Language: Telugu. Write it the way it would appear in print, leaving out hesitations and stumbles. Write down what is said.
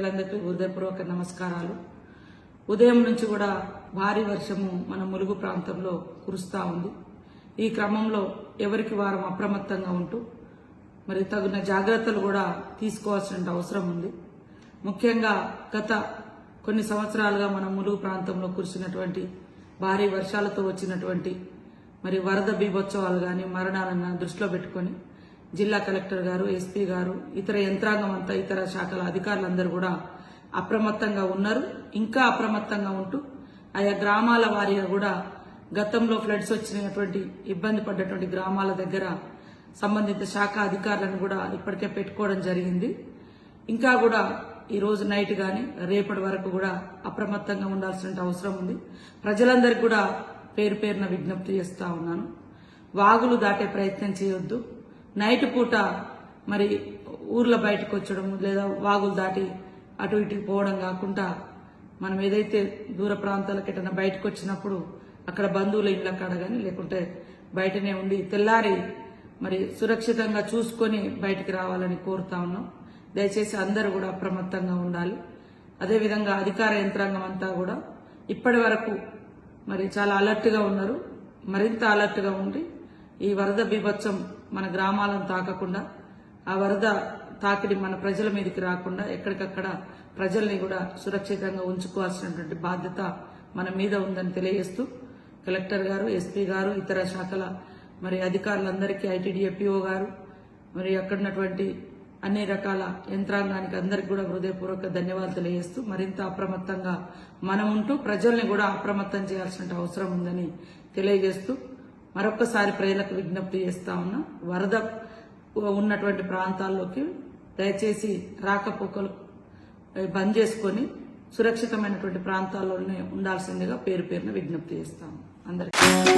ప్రజలందరికీ హృదయపూర్వక నమస్కారాలు. ఉదయం నుంచి కూడా భారీ వర్షము మన ములుగు ప్రాంతంలో కురుస్తా ఉంది. ఈ క్రమంలో ఎవరికి వారం అప్రమత్తంగా ఉంటూ మరి తగిన జాగ్రత్తలు కూడా తీసుకోవాల్సిన అవసరం ఉంది. ముఖ్యంగా గత కొన్ని సంవత్సరాలుగా మన ములుగు ప్రాంతంలో కురిసినటువంటి భారీ వర్షాలతో వచ్చినటువంటి మరి వరద బీభోత్సవాలు గాని మరణాలను దృష్టిలో పెట్టుకుని జిల్లా కలెక్టర్ గారు, ఎస్పీ గారు, ఇతర యంత్రాంగం అంతా, ఇతర శాఖల అధికారులందరూ కూడా అప్రమత్తంగా ఉన్నారు. ఇంకా అప్రమత్తంగా ఉంటూ ఆయా గ్రామాల వారీగా కూడా గతంలో ఫ్లడ్స్ వచ్చినటువంటి ఇబ్బంది పడ్డటువంటి గ్రామాల దగ్గర సంబంధిత శాఖ అధికారులను కూడా ఇప్పటికే పెట్టుకోవడం జరిగింది. ఇంకా కూడా ఈ రోజు నైట్ గాని రేపటి వరకు కూడా అప్రమత్తంగా ఉండాల్సిన అవసరం ఉంది. ప్రజలందరికీ కూడా పేరు పేరున విజ్ఞప్తి చేస్తా ఉన్నాను. వాగులు దాటే ప్రయత్నం చేయొద్దు. నైట్ పూట మరి ఊర్ల బయటకు వచ్చడం లేదా వాగులు దాటి అటు ఇటుకు పోవడం కాకుండా మనం ఏదైతే దూర ప్రాంతాలకు ఎటన్నా బయటకు వచ్చినప్పుడు అక్కడ బంధువుల ఇళ్ల కాడ గాని లేకుంటే బయటనే ఉండి తెల్లారి మరి సురక్షితంగా చూసుకొని బయటికి రావాలని కోరుతా ఉన్నాం. దయచేసి అందరూ కూడా అప్రమత్తంగా ఉండాలి. అదేవిధంగా అధికార యంత్రాంగం అంతా కూడా ఇప్పటి వరకు మరి చాలా అలర్ట్ గా ఉన్నారు. మరింత అలర్ట్ గా ఉండి ఈ వరద బీభత్సం మన గ్రామాలను తాకకుండా, ఆ వరద తాకిడి మన ప్రజల మీదకి రాకుండా ఎక్కడికక్కడ ప్రజల్ని కూడా సురక్షితంగా ఉంచుకోవాల్సినటువంటి బాధ్యత మన మీద ఉందని తెలియజేస్తూ కలెక్టర్ గారు, ఎస్పీ గారు, ఇతర శాఖల మరి అధికారులందరికీ, ఐటీడీఏ పిఓ గారు, మరి అక్కడున్నటువంటి అన్ని రకాల యంత్రాంగానికి అందరికి కూడా హృదయపూర్వక ధన్యవాదాలు తెలియజేస్తూ మరింత అప్రమత్తంగా మనం ఉంటూ ప్రజల్ని కూడా అప్రమత్తం చేయాల్సిన అవసరం ఉందని తెలియజేస్తూ మరొకసారి ప్రజలకు విజ్ఞప్తి చేస్తా ఉన్నా. వరద ఉన్నటువంటి ప్రాంతాల్లోకి దయచేసి రాకపోకలు బంద్ చేసుకొని సురక్షితమైనటువంటి ప్రాంతాల్లోనే ఉండాల్సిందిగా పేరు పేరున విజ్ఞప్తి చేస్తాము అందరికీ.